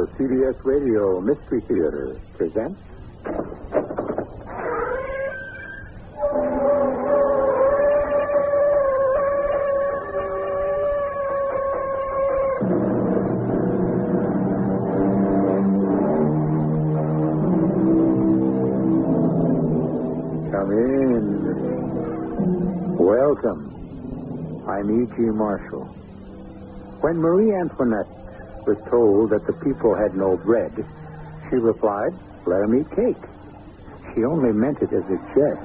The CBS Radio Mystery Theater presents... Come in. Welcome. I'm E.G. Marshall. When Marie Antoinette was told that the people had no bread, she replied, "Let them eat cake." She only meant it as a jest,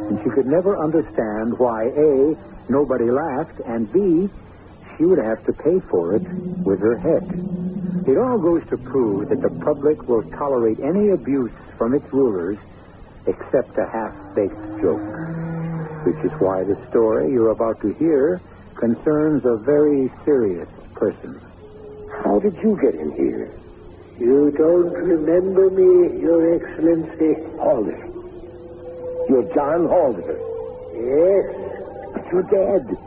and she could never understand why, A, nobody laughed, and B, she would have to pay for it with her head. It all goes to prove that the public will tolerate any abuse from its rulers except a half-baked joke, which is why the story you're about to hear concerns a very serious person. How did you get in here? You don't remember me, Your Excellency? Halder. You're John Halder. Yes. But you're dead.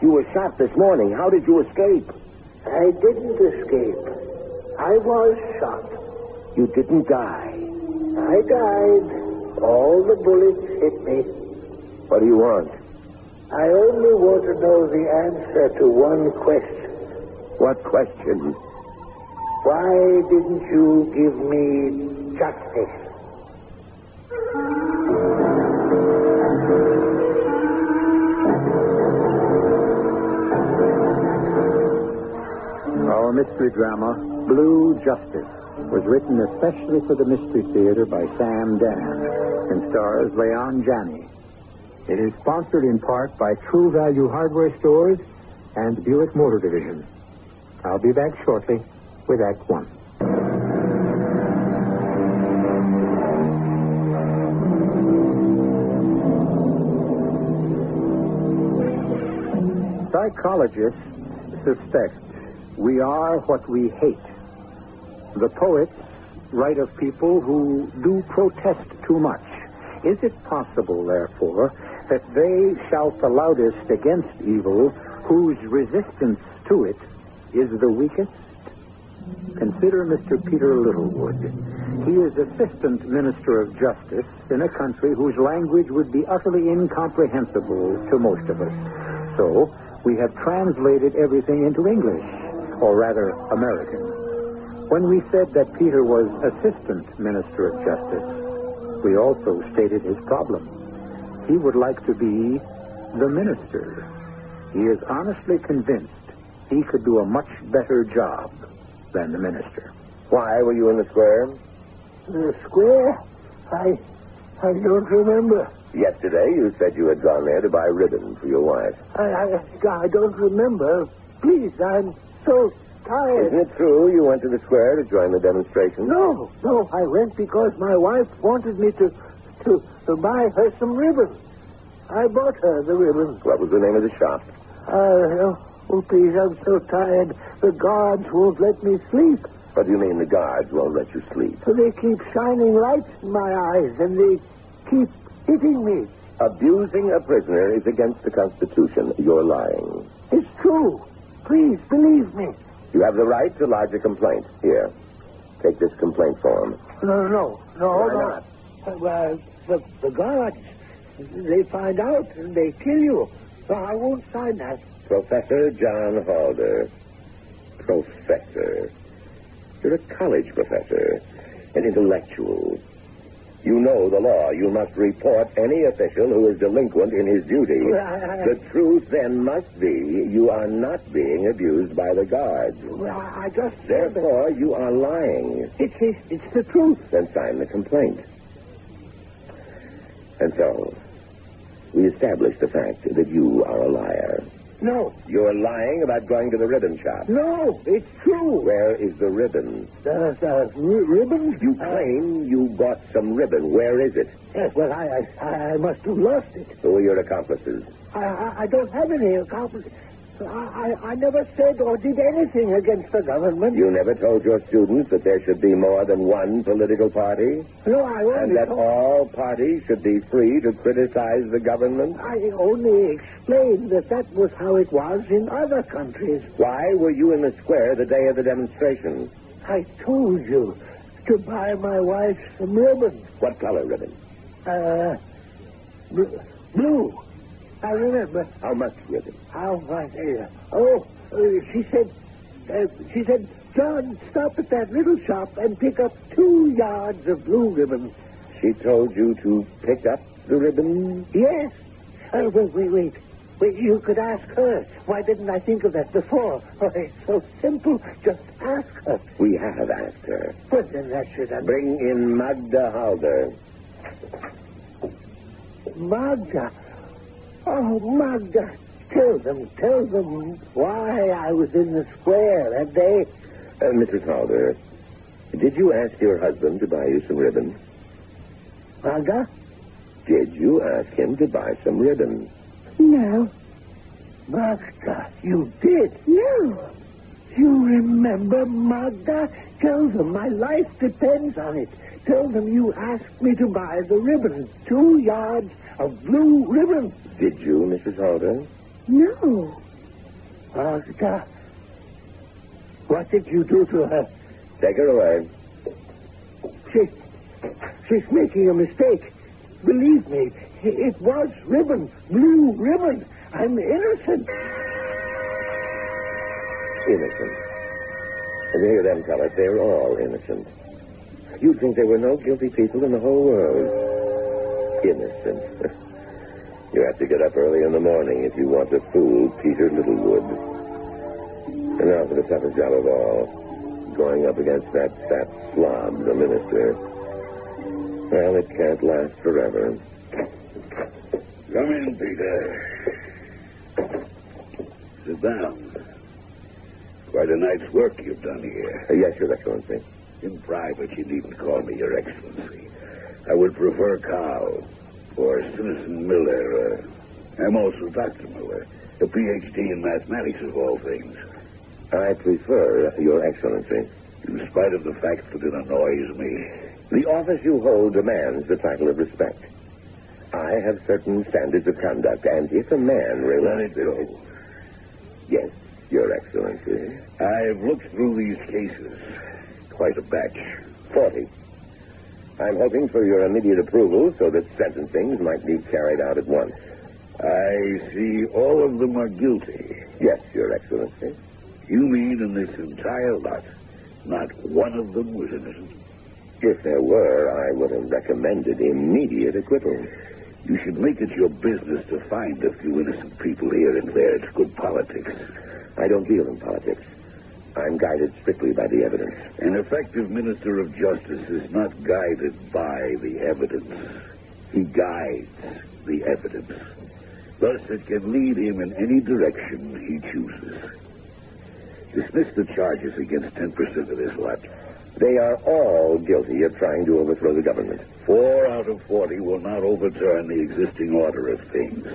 You were shot this morning. How did you escape? I didn't escape. I was shot. You didn't die. I died. All the bullets hit me. What do you want? I only want to know the answer to one question. What question? Why didn't you give me justice? Our mystery drama, Blue Justice, was written especially for the Mystery Theater by Sam Dan and stars Leon Janney. It is sponsored in part by True Value Hardware Stores and Buick Motor Division. I'll be back shortly with Act One. Psychologists suspect we are what we hate. The poets write of people who do protest too much. Is it possible, therefore, that they shout the loudest against evil whose resistance to it is the weakest? Consider Mr. Peter Littlewood. He is Assistant Minister of Justice in a country whose language would be utterly incomprehensible to most of us. So, we have translated everything into English, or rather, American. When we said that Peter was Assistant Minister of Justice, we also stated his problem. He would like to be the minister. He is honestly convinced he could do a much better job than the minister. Why were you in the square? The square? I don't remember. Yesterday, you said you had gone there to buy ribbon for your wife. I don't remember. Please, I'm so tired. Isn't it true you went to the square to join the demonstration? No, I went because my wife wanted me to buy her some ribbon. I bought her the ribbon. What was the name of the shop? Oh, please, I'm so tired. The guards won't let me sleep. What do you mean the guards won't let you sleep? They keep shining lights in my eyes, and they keep hitting me. Abusing a prisoner is against the Constitution. You're lying. It's true. Please, believe me. You have the right to lodge a complaint. Here, take this complaint form. No. Why not? The guards, they find out and they kill you. So I won't sign that. Professor John Halder. Professor. You're a college professor, an intellectual. You know the law. You must report any official who is delinquent in his duty. The truth then must be you are not being abused by the guards. Well, I just... Therefore, you are lying. It's the truth. Then sign the complaint. And so, we established the fact that you are a liar. No. You're lying about going to the ribbon shop. No, it's true. Where is the ribbon? The ribbon? You claim you bought some ribbon. Where is it? Yes, well, I must have lost it. Who are your accomplices? I don't have any accomplices. I never said or did anything against the government. You never told your students that there should be more than one political party? No, I only... And that all parties should be free to criticize the government? I only explained that was how it was in other countries. Why were you in the square the day of the demonstration? I told you to buy my wife some ribbon. What color ribbon? Blue. I remember. How much ribbon? How much? She said, John, stop at that little shop and pick up 2 yards of blue ribbon. She told you to pick up the ribbon? Yes. Wait. You could ask her. Why didn't I think of that before? Oh, it's so simple. Just ask her. We have asked her. Well, then that should have... Bring in Magda Halder. Magda. Oh, Magda. Tell them why I was in the square that day. Mrs. Halder, did you ask your husband to buy you some ribbon? Magda? Did you ask him to buy some ribbon? No. Magda, you did? No. You remember, Magda? Tell them my life depends on it. Tell them you asked me to buy the ribbon. 2 yards of blue ribbon. Did you, Mrs. Halder? No. Magda, what did you do to her? Take her away. She's making a mistake. Believe me, it was ribbon, blue ribbon. I'm innocent. Innocent. And you hear them tell us they're all innocent. You'd think there were no guilty people in the whole world. Innocent. You have to get up early in the morning if you want to fool Peter Littlewood. And now for the toughest job of all. Going up against that fat slob, the minister. Well, it can't last forever. Come in, Peter. Sit down. Quite a night's work you've done here. Yes, Your Excellency. In private, you needn't call me Your Excellency. I would prefer Carl or Citizen Miller. I'm also Dr. Miller, a Ph.D. in mathematics of all things. I prefer Your Excellency. In spite of the fact that it annoys me. The office you hold demands the title of respect. I have certain standards of conduct, and if a man Let it go. Yes, Your Excellency. I've looked through these cases. Quite a batch. 40. I'm hoping for your immediate approval so that sentencings might be carried out at once. I see all of them are guilty. Yes, Your Excellency. You mean in this entire lot, not one of them was innocent? If there were, I would have recommended immediate acquittal. You should make it your business to find a few innocent people here and there. It's good politics. I don't deal in politics. I'm guided strictly by the evidence. An effective minister of justice is not guided by the evidence. He guides the evidence. Thus, it can lead him in any direction he chooses. Dismiss the charges against 10% of this lot. They are all guilty of trying to overthrow the government. 4 out of 40 will not overturn the existing order of things.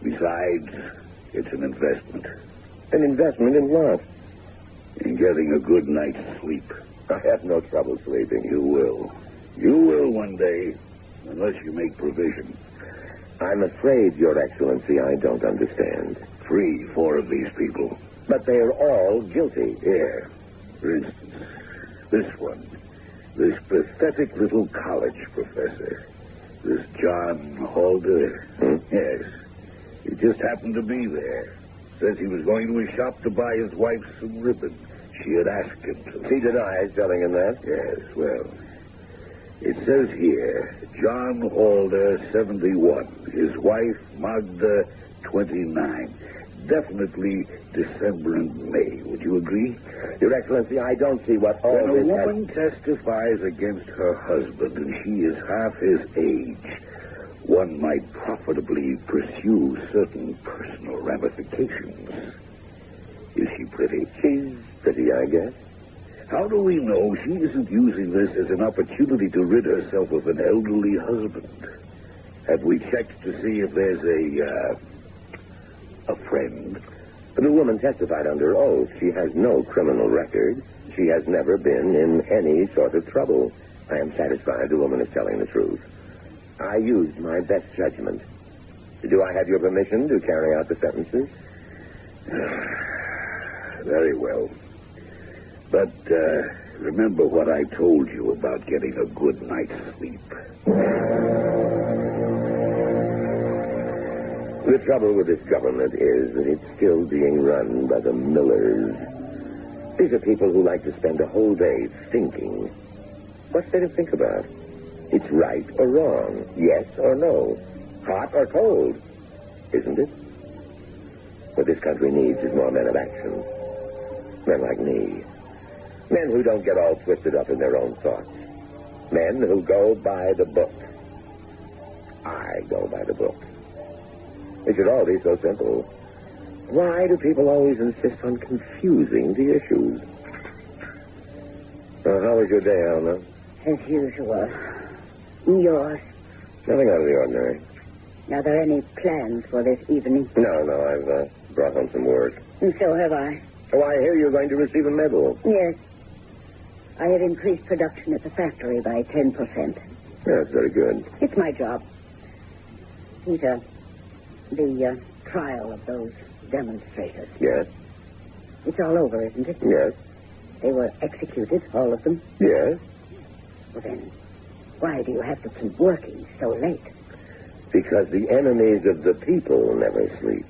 Besides, it's an investment. An investment in what? In getting a good night's sleep. I have no trouble sleeping. You will. You will one day, unless you make provision. I'm afraid, Your Excellency, I don't understand. Free 4 of these people. But they are all guilty. Here, for instance, this one. This pathetic little college professor. This John Halder. Yes. He just happened to be there. Says he was going to his shop to buy his wife some ribbon. She had asked him to. He denies telling him that? Yes, well, it says here, John Halder, 71. His wife, Magda, 29. Definitely December and May. Would you agree? Your Excellency, I don't see what all When this a woman testifies against her husband and she is half his age, one might profitably pursue certain personal ramifications. Is she pretty? She's pretty, I guess. How do we know she isn't using this as an opportunity to rid herself of an elderly husband? Have we checked to see if there's a friend? The woman testified under oath. She has no criminal record. She has never been in any sort of trouble. I am satisfied the woman is telling the truth. I used my best judgment. Do I have your permission to carry out the sentences? Very well. But remember what I told you about getting a good night's sleep. The trouble with this government is that it's still being run by the Millers. These are people who like to spend a whole day thinking. What's there to think about? It's right or wrong, yes or no, hot or cold, isn't it? What this country needs is more men of action. Men like me. Men who don't get all twisted up in their own thoughts. Men who go by the book. I go by the book. It should all be so simple. Why do people always insist on confusing the issues? How was your day, Alma? As usual. Yours. Nothing out of the ordinary. Are there any plans for this evening? No, I've brought home some work. And so have I. Oh, I hear you're going to receive a medal. Yes. I have increased production at the factory by 10%. That's very good. It's my job. Peter, the trial of those demonstrators. Yes. It's all over, isn't it? Yes. They were executed, all of them? Yes. Well, then, why do you have to keep working so late? Because the enemies of the people never sleep.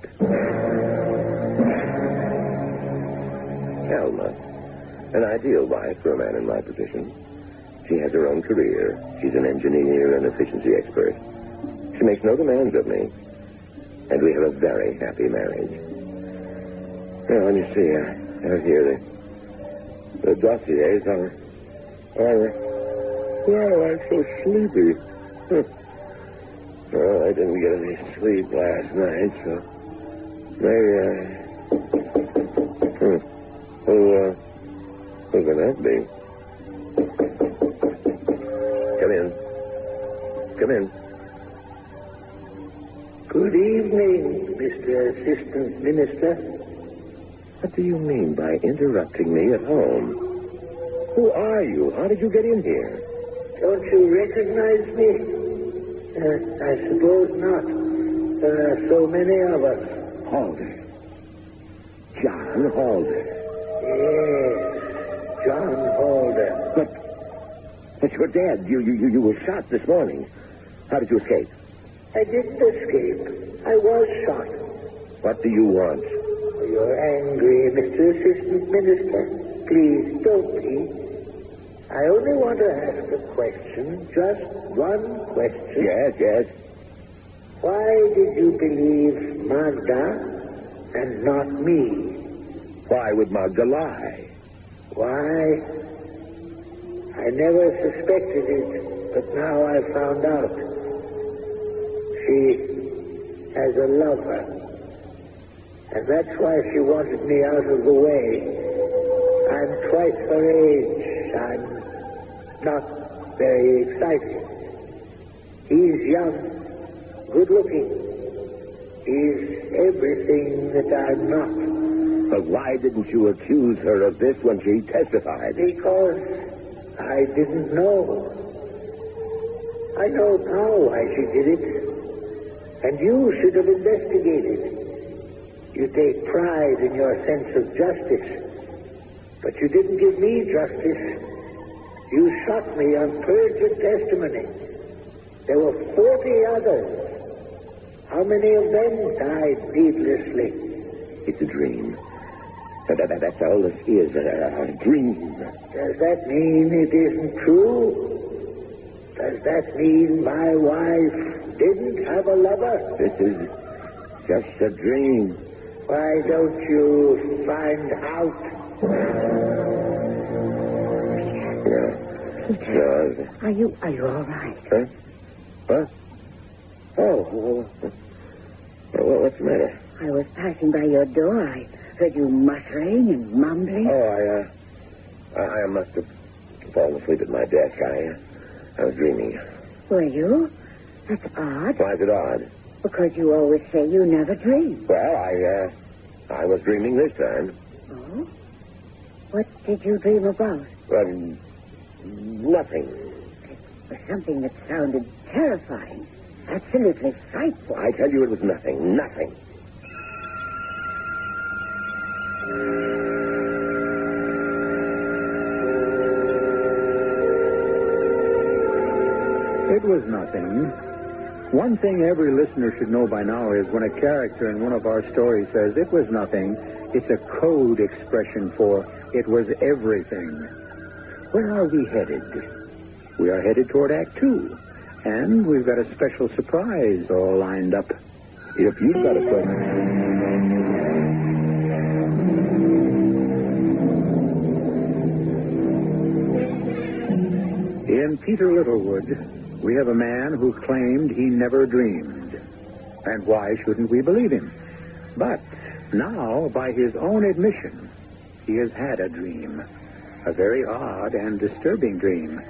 Alma, an ideal wife for a man in my position. She has her own career. She's an engineer and efficiency expert. She makes no demands of me. And we have a very happy marriage. Now, let me see. Out here, the dossiers are... Oh, I'm so sleepy. Well, I didn't get any sleep last night, so maybe who can that be? Come in. Come in. Good evening, Mr. Assistant Minister. What do you mean by interrupting me at home? Who are you? How did you get in here? Don't you recognize me? I suppose not. There are so many of us. Halder. John Halder. Yes, John Halder. But you're dead. You were shot this morning. How did you escape? I didn't escape. I was shot. What do you want? You're angry, Mr. Assistant Minister. Please, don't be. I only want to ask a question, just one question. Yes. Why did you believe Magda and not me? Why would Magda lie? Why? I never suspected it, but now I've found out. She has a lover. And that's why she wanted me out of the way. I'm twice her age. I'm not very exciting. He's young, good-looking. He's everything that I'm not. But why didn't you accuse her of this when she testified? Because I didn't know. I know now why she did it. And you should have investigated. You take pride in your sense of justice. But you didn't give me justice. You shot me on perjured testimony. There were 40 others. How many of them died needlessly? It's a dream. That's all this is, a dream. Does that mean it isn't true? Does that mean my wife didn't have a lover? This is just a dream. Why don't you find out? No. Peter, are you all right? Huh? What? Oh, well, what's the matter? I was passing by your door. I heard you muttering and mumbling. Oh, I must have fallen asleep at my desk. I was dreaming. Were you? That's odd. Why is it odd? Because you always say you never dream. Well, I was dreaming this time. Oh? What did you dream about? Well, nothing. It was something that sounded terrifying. Absolutely frightful. I tell you it was nothing. Nothing. It was nothing. One thing every listener should know by now is when a character in one of our stories says it was nothing, it's a code expression for it was everything. Where are we headed? We are headed toward Act 2. And we've got a special surprise all lined up. If you've got a question... In Peter Littlewood, we have a man who claimed he never dreamed. And why shouldn't we believe him? But now, by his own admission, he has had a dream. A very odd and disturbing dream.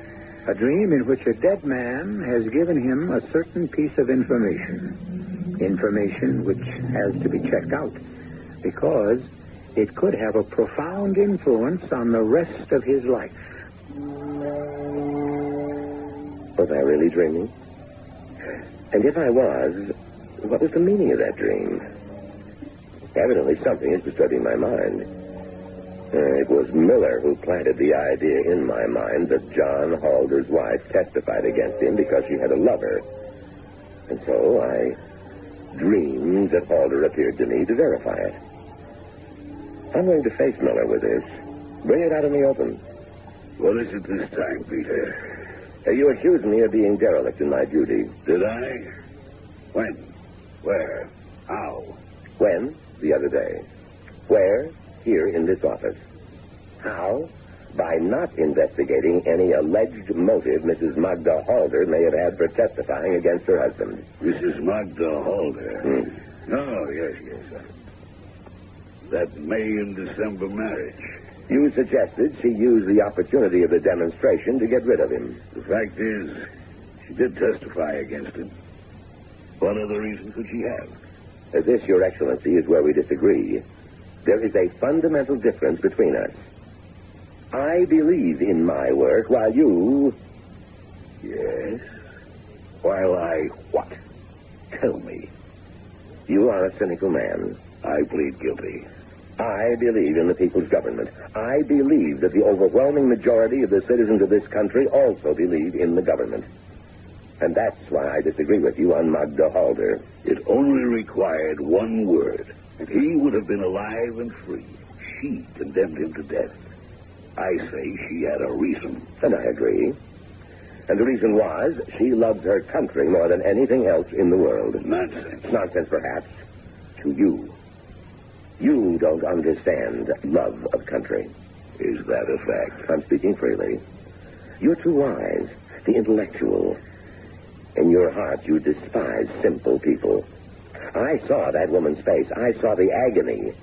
A dream in which a dead man has given him a certain piece of information. Information which has to be checked out. Because it could have a profound influence on the rest of his life. Was I really dreaming? And if I was, what was the meaning of that dream? Evidently something is disturbing my mind. It was Miller who planted the idea in my mind that John Halder's wife testified against him because she had a lover. And so I dreamed that Halder appeared to me to verify it. I'm going to face Miller with this. Bring it out in the open. What is it this time, Peter? You accused me of being derelict in my duty. Did I? When? Where? How? When? The other day. Where? Here in this office. How? By not investigating any alleged motive Mrs. Magda Halder may have had for testifying against her husband. Mrs. Magda Halder? Oh, yes. That May and December marriage. You suggested she used the opportunity of the demonstration to get rid of him. The fact is, she did testify against him. What other reason could she have? This, Your Excellency, is where we disagree. There is a fundamental difference between us. I believe in my work while you... Yes? While I what? Tell me. You are a cynical man. I plead guilty. I believe in the people's government. I believe that the overwhelming majority of the citizens of this country also believe in the government. And that's why I disagree with you on Magda Halder. It only required one word, and he would have been alive and free. She condemned him to death. I say she had a reason. And I agree. And the reason was she loves her country more than anything else in the world. Nonsense. Nonsense, perhaps, to you. You don't understand love of country. Is that a fact? I'm speaking freely. You're too wise, the intellectual. In your heart, you despise simple people. I saw that woman's face. I saw the agony.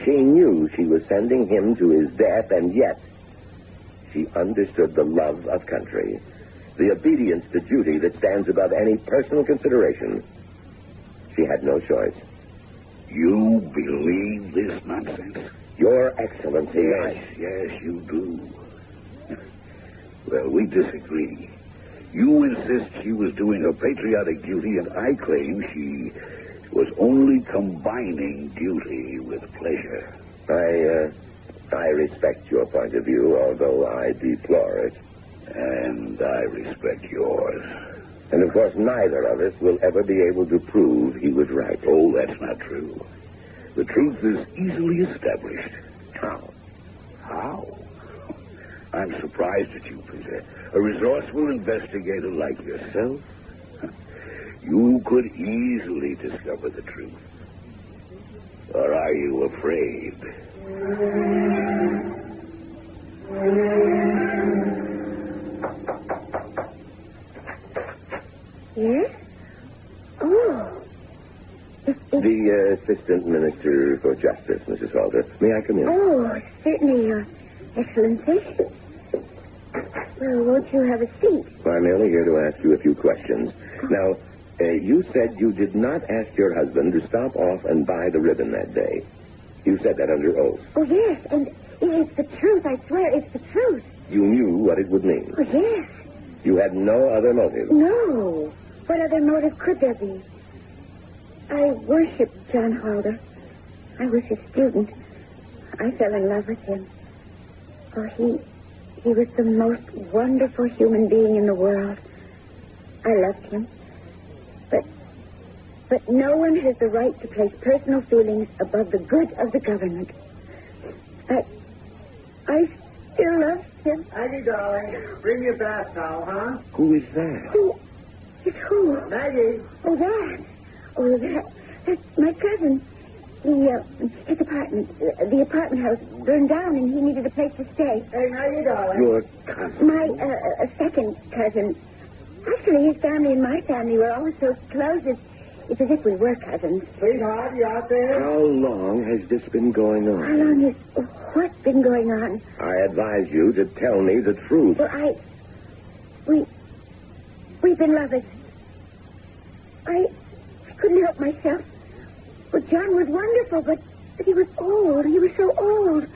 She knew she was sending him to his death, and yet she understood the love of country, the obedience to duty that stands above any personal consideration. She had no choice. You believe this nonsense? Your Excellency, Yes, you do. Well, we disagree. You insist she was doing her patriotic duty, and I claim she was only combining duty with pleasure. I respect your point of view, although I deplore it. And I respect yours. And, of course, neither of us will ever be able to prove he was right. Oh, that's not true. The truth is easily established. How? How? I'm surprised at you, Peter. A resourceful investigator like yourself. You could easily discover the truth. Or are you afraid? Yes? Oh. The Assistant Minister for Justice, Mrs. Halder. May I come in? Oh, certainly, Your Excellency. Well, won't you have a seat? I'm merely here to ask you a few questions. Now, you said you did not ask your husband to stop off and buy the ribbon that day. You said that under oath. Oh, yes, and it's the truth, I swear, it's the truth. You knew what it would mean. Oh, yes. You had no other motive. No. What other motive could there be? I worshipped John Halder. I was his student. I fell in love with him. Oh, he was the most wonderful human being in the world. I loved him. But no one has the right to place personal feelings above the good of the government. I still love him. Maggie, darling, bring your bath towel, huh? Who is that? Who? It's who? Maggie. Oh, that. That's my cousin. His apartment. The apartment house burned down, and he needed a place to stay. Hey, Maggie, darling. Your cousin? My second cousin. Actually, his family and my family were always so close. It's as if we were cousins. Sweetheart, you out there? How long has this been going on? How long has what's been going on? I advise you to tell me the truth. Well, we've been lovers. I couldn't help myself. Well, John was wonderful, but he was old. He was so old.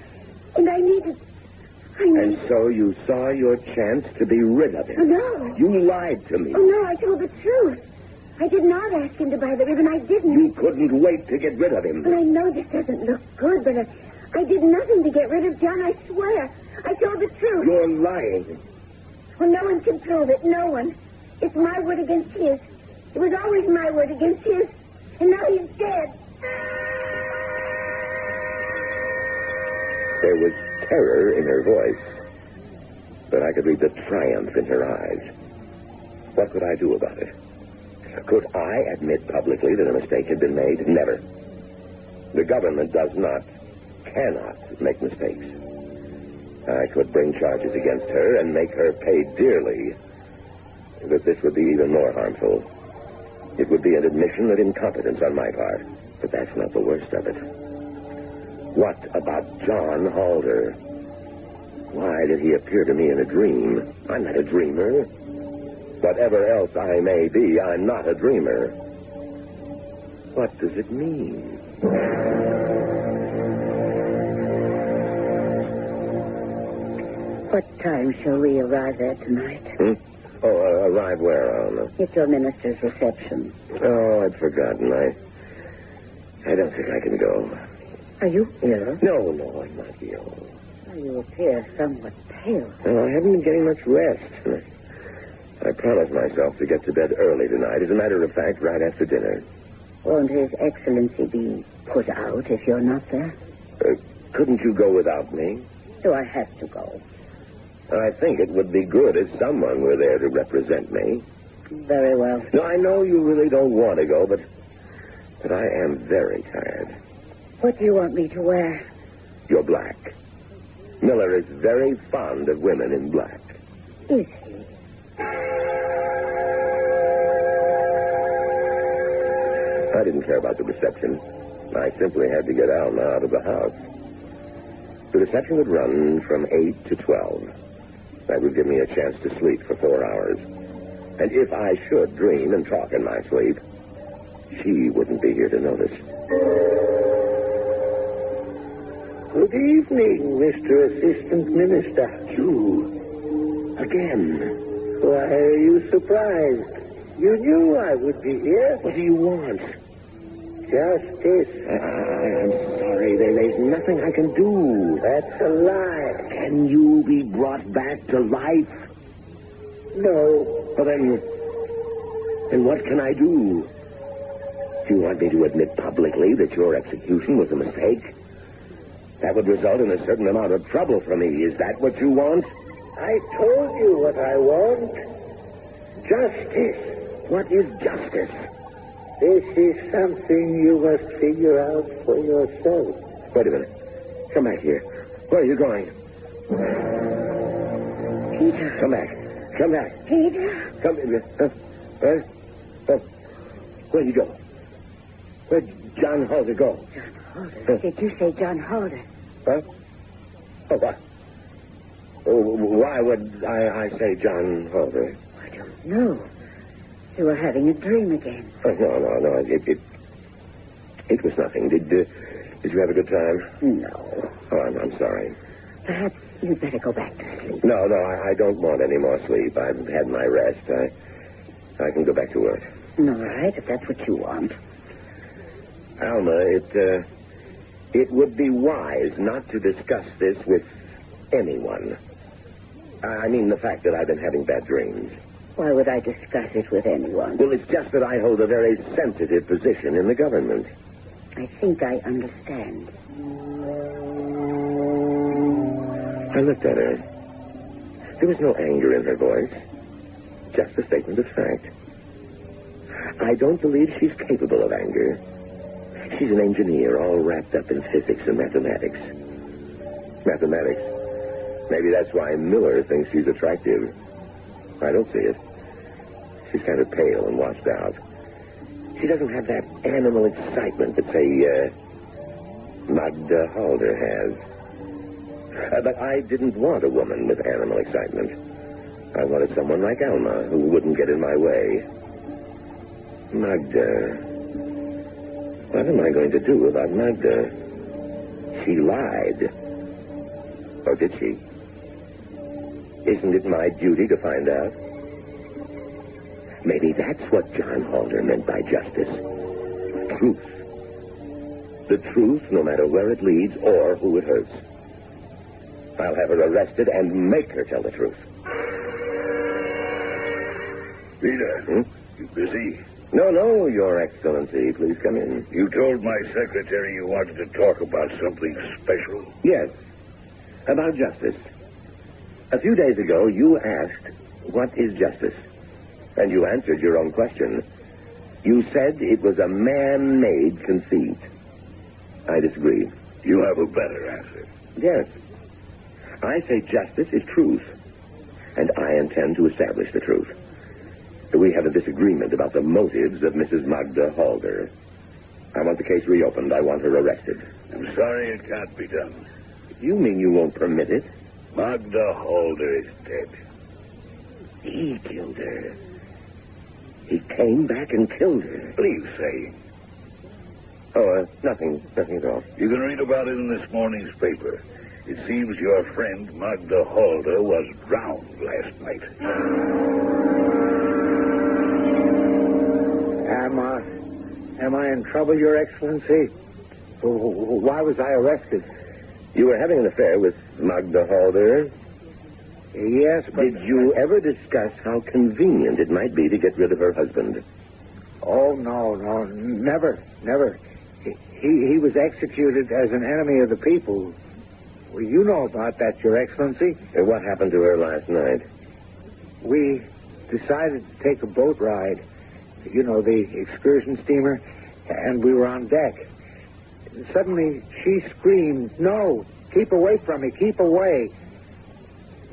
And I needed... And so you saw your chance to be rid of him. Oh, no. You lied to me. Oh, no, I told the truth. I did not ask him to buy the ribbon. I didn't. You couldn't wait to get rid of him. Well, I know this doesn't look good, but I did nothing to get rid of John, I swear. I told the truth. You're lying. Well, no one can prove it. No one. It's my word against his. It was always my word against his. And now he's dead. There was terror in her voice, but I could read the triumph in her eyes. What could I do about it? Could I admit publicly that a mistake had been made? Never. The government cannot make mistakes. I could bring charges against her and make her pay dearly. But this would be even more harmful. It would be an admission of incompetence on my part. But that's not the worst of it. What about John Halder? Why did he appear to me in a dream? I'm not a dreamer. Whatever else I may be, I'm not a dreamer. What does it mean? What time shall we arrive there tonight? Oh, arrive where, Alma? It's your minister's reception. Oh, I'd forgotten. I don't think I can go. Are you ill? No, I'm not ill. Oh, you appear somewhat pale. Well, I haven't been getting much rest. I promised myself to get to bed early tonight. As a matter of fact, right after dinner. Won't His Excellency be put out if you're not there? Couldn't you go without me? Do I have to go? I think it would be good if someone were there to represent me. Very well. No, I know you really don't want to go, but I am very tired. What do you want me to wear? You're black. Miller is very fond of women in black. Is he? I didn't care about the reception. I simply had to get Alma out of the house. The reception would run from 8 to 12. That would give me a chance to sleep for 4 hours. And if I should dream and talk in my sleep, she wouldn't be here to notice. Good evening, Mr. Assistant Minister. You? Again? Why are you surprised? You knew I would be here. What do you want? Justice. I'm sorry. There's nothing I can do. That's a lie. Can you be brought back to life? No. Well, then what can I do? Do you want me to admit publicly that your execution was a mistake? That would result in a certain amount of trouble for me. Is that what you want? I told you what I want. Justice. What is justice? This is something you must figure out for yourself. Wait a minute. Come back here. Where are you going? Peter. Come back. Come back. Peter. Come in. Where'd you go? Where'd John Halder go? John Halder? Did you say John Halder? Huh? Oh, what? Why would I say John Halder? I don't know. You were having a dream again. Oh, no. It was nothing. Did you have a good time? No. Oh, I'm sorry. Perhaps you'd better go back to sleep. No, I don't want any more sleep. I've had my rest. I can go back to work. All right, if that's what you want. Alma, it would be wise not to discuss this with anyone. I mean the fact that I've been having bad dreams. Why would I discuss it with anyone? Well, it's just that I hold a very sensitive position in the government. I think I understand. I looked at her. There was no anger in her voice. Just a statement of fact. I don't believe she's capable of anger. She's an engineer all wrapped up in physics and mathematics. Mathematics. Maybe that's why Miller thinks she's attractive. I don't see it. She's kind of pale and washed out. She doesn't have that animal excitement that, say, Magda Halder has. But I didn't want a woman with animal excitement. I wanted someone like Alma who wouldn't get in my way. Magda. What am I going to do about Magda? She lied. Or did she? Isn't it my duty to find out? Maybe that's what John Halder meant by justice. Truth. The truth, no matter where it leads or who it hurts. I'll have her arrested and make her tell the truth. Peter, you busy? No, Your Excellency. Please come in. You told my secretary you wanted to talk about something special? Yes. About justice. A few days ago, you asked, what is justice? And you answered your own question. You said it was a man-made conceit. I disagree. You have a better answer. Yes. I say justice is truth. And I intend to establish the truth. We have a disagreement about the motives of Mrs. Magda Halder. I want the case reopened. I want her arrested. I'm sorry it can't be done. You mean you won't permit it? Magda Halder is dead. He killed her. He came back and killed her. What are you saying? Oh, nothing at all. You can read about it in this morning's paper. It seems your friend Magda Halder was drowned last night. Am I in trouble, Your Excellency? Why was I arrested? You were having an affair with Magda Halder? Yes, but... Did you ever discuss how convenient it might be to get rid of her husband? Oh, no, never. He was executed as an enemy of the people. Well, you know about that, Your Excellency. And what happened to her last night? We decided to take a boat ride. You know, the excursion steamer. And we were on deck. Suddenly, she screamed, "No, keep away from me, keep away."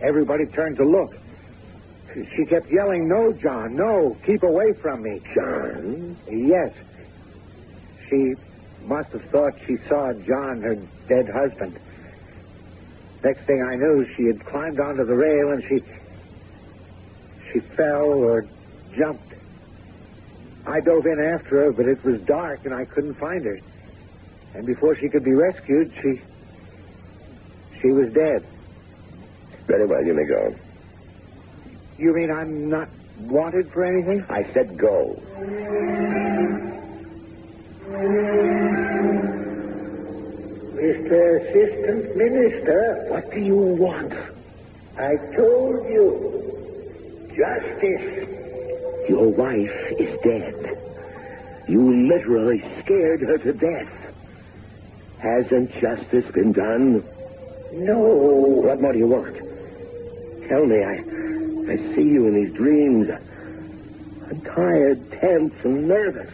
Everybody turned to look. She kept yelling, "No, John, no, keep away from me." John? Yes. She must have thought she saw John, her dead husband. Next thing I knew, she had climbed onto the rail and she fell or jumped. I dove in after her, but it was dark and I couldn't find her. And before she could be rescued, she was dead. Very well, you may go. You mean I'm not wanted for anything? I said go. Mr. Assistant Minister. What do you want? I told you. Justice. Your wife is dead. You literally scared her to death. Hasn't justice been done? No. What more do you want? Tell me, I see you in these dreams. I'm tired, tense, and nervous.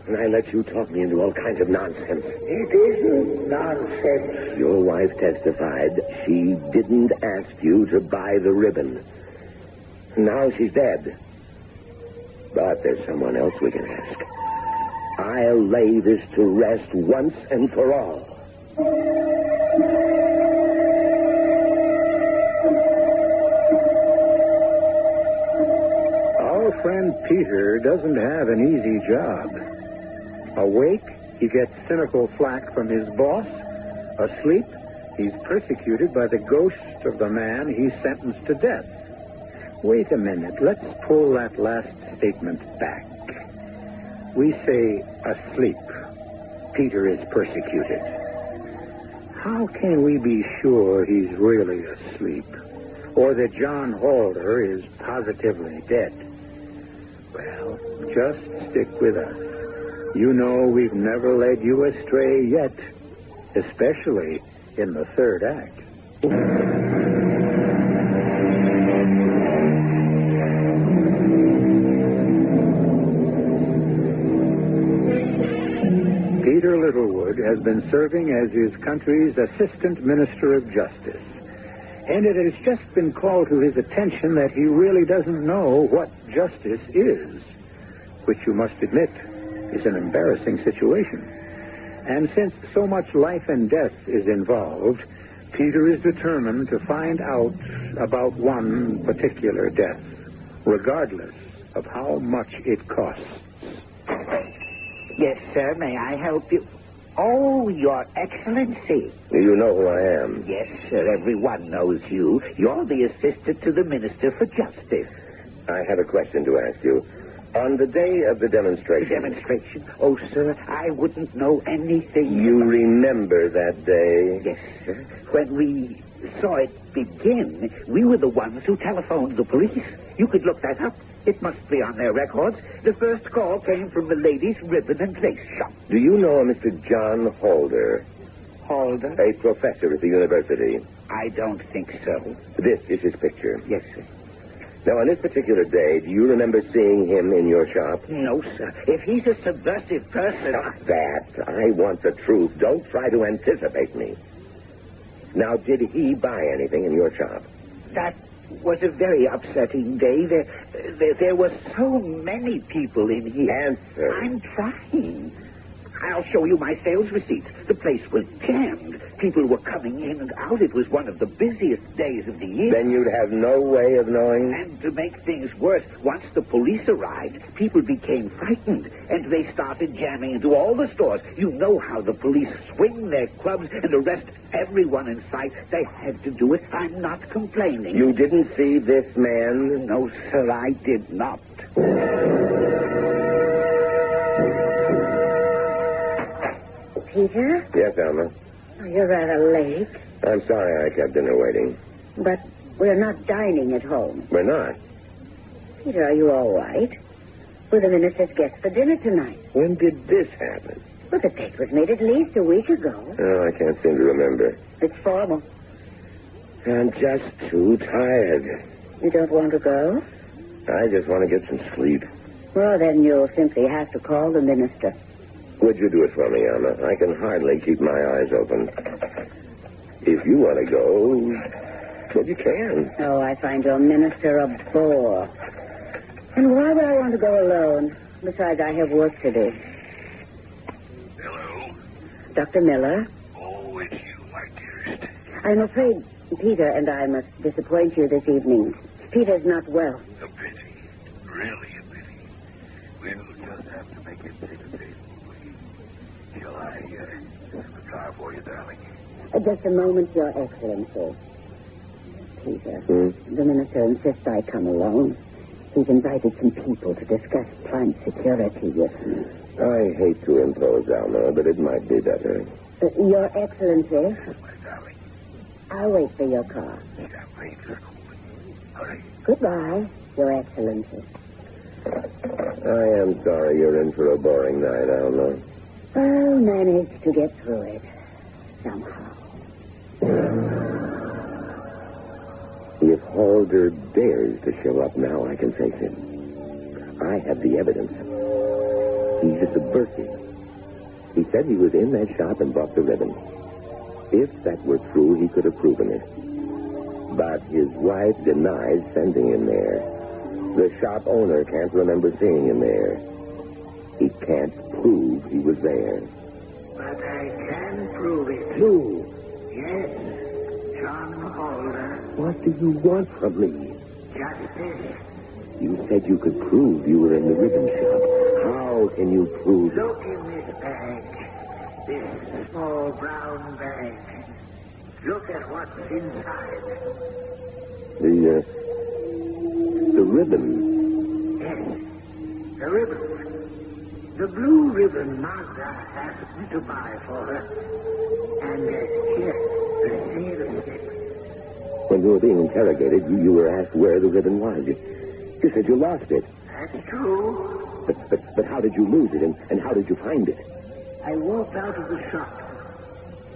And I let you talk me into all kinds of nonsense. It isn't nonsense. Your wife testified she didn't ask you to buy the ribbon. Now she's dead. But there's someone else we can ask. I'll lay this to rest once and for all. Our friend Peter doesn't have an easy job. Awake, he gets cynical flack from his boss. Asleep, he's persecuted by the ghost of the man he sentenced to death. Wait a minute. Let's pull that last statement back. We say asleep. Peter is persecuted. How can we be sure he's really asleep? or that John Halder is positively dead. Well, just stick with us. You know we've never led you astray yet, especially in the third act. Peter Littlewood has been serving as his country's Assistant Minister of Justice. And it has just been called to his attention that he really doesn't know what justice is, which you must admit is an embarrassing situation. And since so much life and death is involved, Peter is determined to find out about one particular death, regardless of how much it costs. Yes, sir. May I help you? Oh, Your Excellency. You know who I am. Yes, sir. Everyone knows you. You're the assistant to the Minister for Justice. I have a question to ask you. On the day of the demonstration... The demonstration? Oh, sir, I wouldn't know anything. You remember that day? Yes, sir. When we saw it begin, we were the ones who telephoned the police. You could look that up. It must be on their records. The first call came from the ladies' ribbon and lace shop. Do you know a Mr. John Halder? Halder? A professor at the university. I don't think so. This is his picture. Yes, sir. Now, on this particular day, do you remember seeing him in your shop? No, sir. If he's a subversive person... Stop that. I want the truth. Don't try to anticipate me. Now, did he buy anything in your shop? That was a very upsetting day. There were so many people in here. Answer. I'm trying. I'll show you my sales receipts. The place was jammed. People were coming in and out. It was one of the busiest days of the year. Then you'd have no way of knowing? And to make things worse, once the police arrived, people became frightened, and they started jamming into all the stores. You know how the police swing their clubs and arrest everyone in sight. They had to do it. I'm not complaining. You didn't see this man? No, sir, I did not. Peter? Yes, Alma? Oh, you're rather late. I'm sorry I kept dinner waiting. But we're not dining at home. We're not. Peter, are you all right? We're the minister's guests for dinner tonight. When did this happen? Well, the date was made at least a week ago. Oh, I can't seem to remember. It's formal. I'm just too tired. You don't want to go? I just want to get some sleep. Well, then you'll simply have to call the minister. Would you do it for me, Alma? I can hardly keep my eyes open. If you want to go, well, you can. Oh, I find your minister a bore. And why would I want to go alone? Besides, I have work to do. Hello? Dr. Miller? Oh, it's you, my dearest. I'm afraid Peter and I must disappoint you this evening. Peter's not well. A pity. Really a pity. We'll just have to make it take a day. Shall I have a car for you, darling? Just a moment, Your Excellency. Peter, the minister insists I come alone. He's invited some people to discuss plant security with me. I hate to impose, Alma, but it might be better. Your Excellency, My darling. I'll wait for your car. Champagne's cool. Hurry. Goodbye, Your Excellency. I am sorry you're in for a boring night, Alma. I'll manage to get through it somehow. If Halder dares to show up now, I can face him. I have the evidence. He's a subversive. He said he was in that shop and bought the ribbon. If that were true, he could have proven it. But his wife denies sending him there. The shop owner can't remember seeing him there. He can't prove he was there. But I can prove it. You? Yes, John Halder. What do you want from me? Justice. You said you could prove you were in the ribbon shop. How can you prove it? Look in this bag. This small brown bag. Look at what's inside. The ribbon. Yes, the ribbon. The blue ribbon Magda asked me to buy for her. And here, the sale slip. When you were being interrogated, you were asked where the ribbon was. You said you lost it. That's true. But how did you lose it, and how did you find it? I walked out of the shop,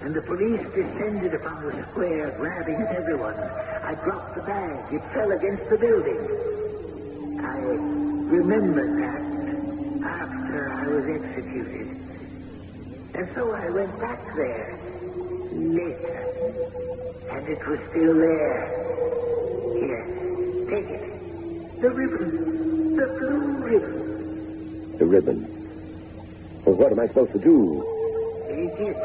and the police descended upon the square, grabbing at everyone. I dropped the bag. It fell against the building. I remember that after I was executed. And so I went back there later, and it was still there. Here, take it. The ribbon. The blue ribbon. The ribbon? Well, what am I supposed to do? Take it.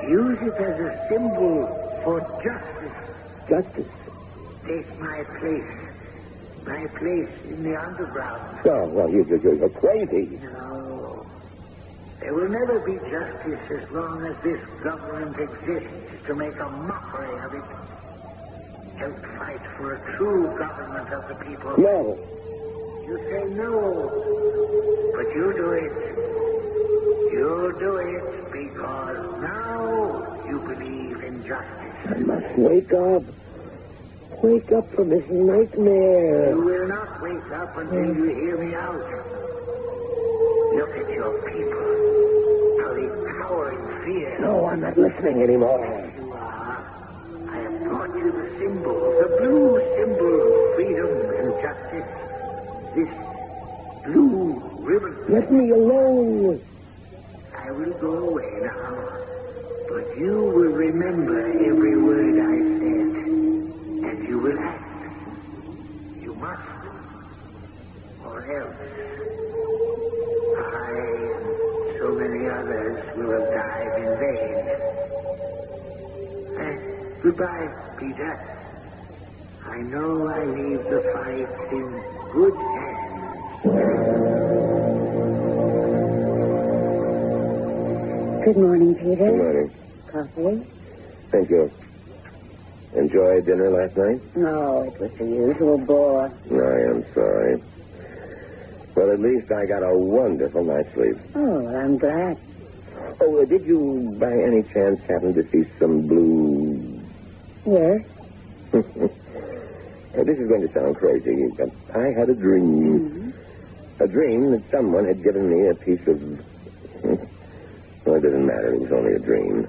Use it as a symbol for justice. Justice? Take my place. My place in the underground. Oh, well, you're crazy. No. There will never be justice as long as this government exists to make a mockery of it. Don't fight for a true government of the people. No. You say no, but you do it. You do it because now you believe in justice. I must wake up. Wake up from this nightmare. You will not wake up until you hear me out. Look at your people. How they cower in fear. No, I'm not listening anymore. You are. I have brought you the symbol, the blue symbol of freedom and justice. This blue ribbon. Let me alone. I will go away now, but you will remember every word I said, and you will act. You must, or else I and so many others will have died in vain. Goodbye, Peter. I know I leave the fight in good hands. Good morning, Peter. Good morning. Coffee? Thank you. Enjoy dinner last night? No, it was the usual bore. I am sorry. Well, at least I got a wonderful night's sleep. Oh, I'm glad. Oh, did you, by any chance, happen to see some blue... Yes? This is going to sound crazy, but I had a dream. Mm-hmm. A dream that someone had given me a piece of... Well, it doesn't matter. It was only a dream.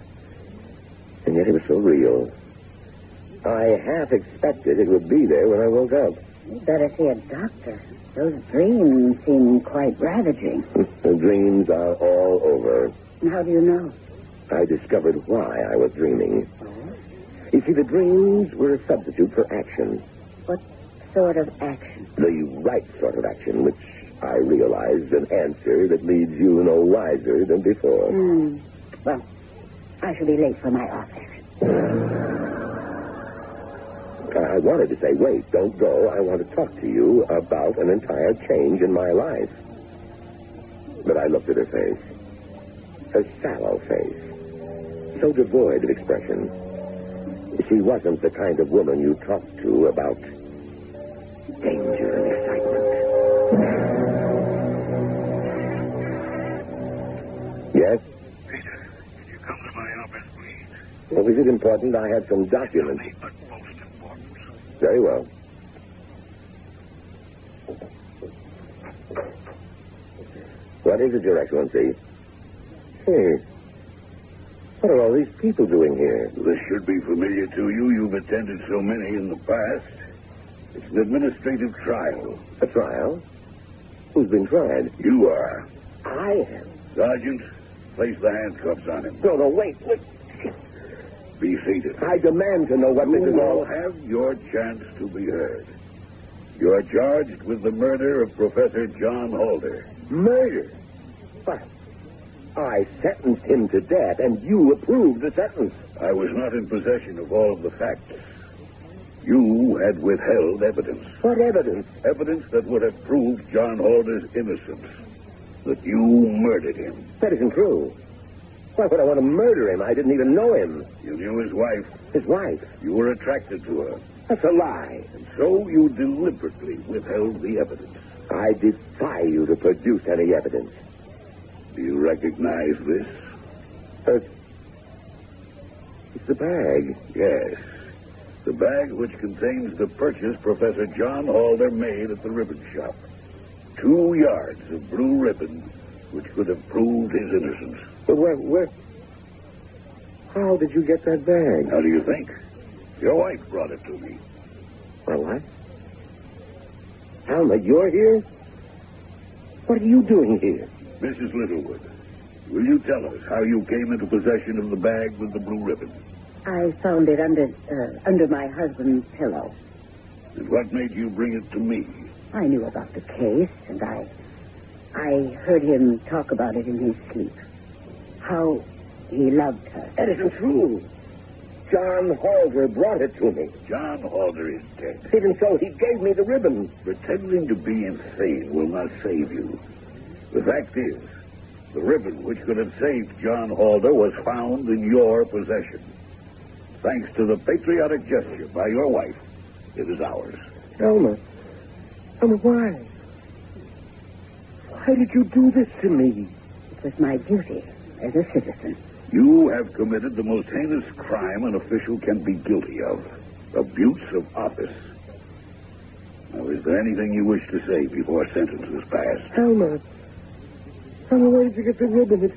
And yet it was so real. I half expected it would be there when I woke up. You'd better see a doctor. Those dreams seem quite ravaging. The dreams are all over. And how do you know? I discovered why I was dreaming. Oh? You see, the dreams were a substitute for action. What sort of action? The right sort of action, which I realized an answer that leaves you no wiser than before. Well, I shall be late for my office. I wanted to say, wait, don't go. I want to talk to you about an entire change in my life. But I looked at her face. A sallow face. So devoid of expression. She wasn't the kind of woman you talk to about danger and excitement. Yes? Peter, can you come to my office, please? Well, is it important? I have some documents. It's of the utmost importance. Very well. What is it, Your Excellency? Hey, what are all these people doing here? This should be familiar to you. You've attended so many in the past. It's an administrative trial. A trial? Who's been tried? You are. I am. Sergeant, place the handcuffs on him. No, wait. Be seated. I demand to know what this You is will all... have your chance to be heard. You are charged with the murder of Professor John Halder. Murder? What? I sentenced him to death, and you approved the sentence. I was not in possession of all of the facts. You had withheld evidence. What evidence? Evidence that would have proved John Halder's innocence. That you murdered him. That isn't true. Why would I want to murder him? I didn't even know him. You knew his wife. His wife? You were attracted to her. That's a lie. And so you deliberately withheld the evidence. I defy you to produce any evidence. Do you recognize this? It's the bag. Yes. The bag which contains the purchase Professor John Halder made at the ribbon shop. 2 yards of blue ribbon, which could have proved his innocence. But where... How did you get that bag? How do you think? Your wife brought it to me. My wife? Alma, you're here? What are you doing here? Mrs. Littlewood, will you tell us how you came into possession of the bag with the blue ribbon? I found it under my husband's pillow. And what made you bring it to me? I knew about the case, and I heard him talk about it in his sleep. How he loved her. That isn't true. John Halder brought it to me. John Halder is dead. Even so, he gave me the ribbon. Pretending to be insane will not save you. The fact is, the ribbon which could have saved John Halder was found in your possession. Thanks to the patriotic gesture by your wife, it is ours. Alma, why? Why did you do this to me? It was my duty as a citizen. You have committed the most heinous crime an official can be guilty of. Abuse of office. Now, is there anything you wish to say before sentence is passed? Alma, why did you get the ribbon?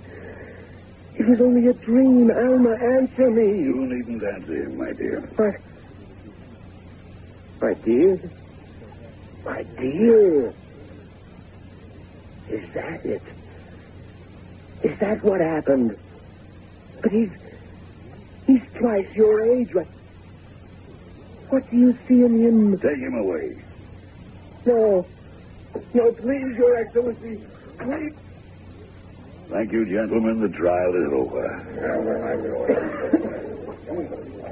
It was only a dream. Alma, answer me. You needn't answer him, my dear. My dear? My dear? Is that it? Is that what happened? But he's twice your age. What do you see in him? Take him away. No, please, Your Excellency. Please. Thank you, gentlemen. The trial is over.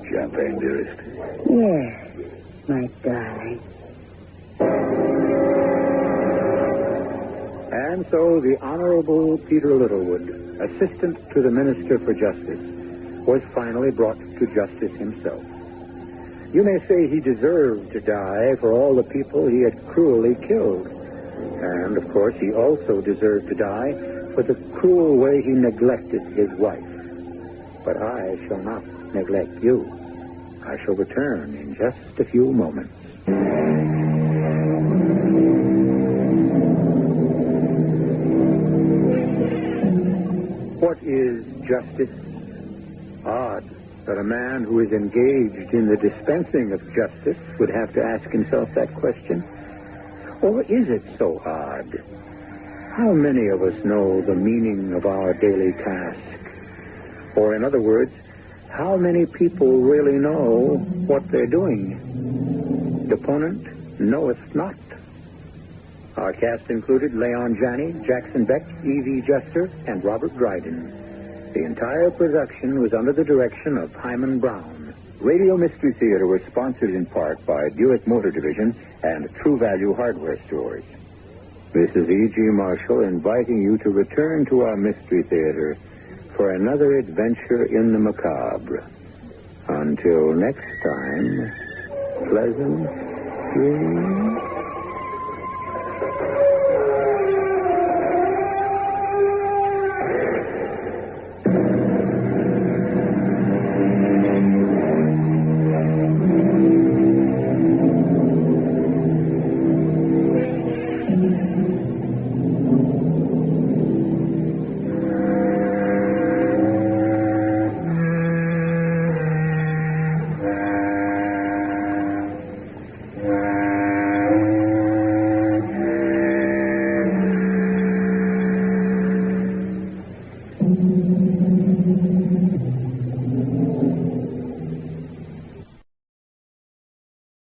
Champagne, dearest. Yes, my darling. And so the Honorable Peter Littlewood, Assistant to the Minister for Justice, was finally brought to justice himself. You may say he deserved to die for all the people he had cruelly killed. And, of course, he also deserved to die for the cruel way he neglected his wife. But I shall not neglect you. I shall return in just a few moments. What is justice? Odd that a man who is engaged in the dispensing of justice would have to ask himself that question. Or is it so odd? How many of us know the meaning of our daily task? Or, in other words, how many people really know what they're doing? Deponent knoweth not. Our cast included Leon Janney, Jackson Beck, E.V. Juster, and Robert Dryden. The entire production was under the direction of Himan Brown. Radio Mystery Theater was sponsored in part by Buick Motor Division and True Value Hardware Stores. This is E.G. Marshall inviting you to return to our Mystery Theater for another adventure in the macabre. Until next time, pleasant dreams.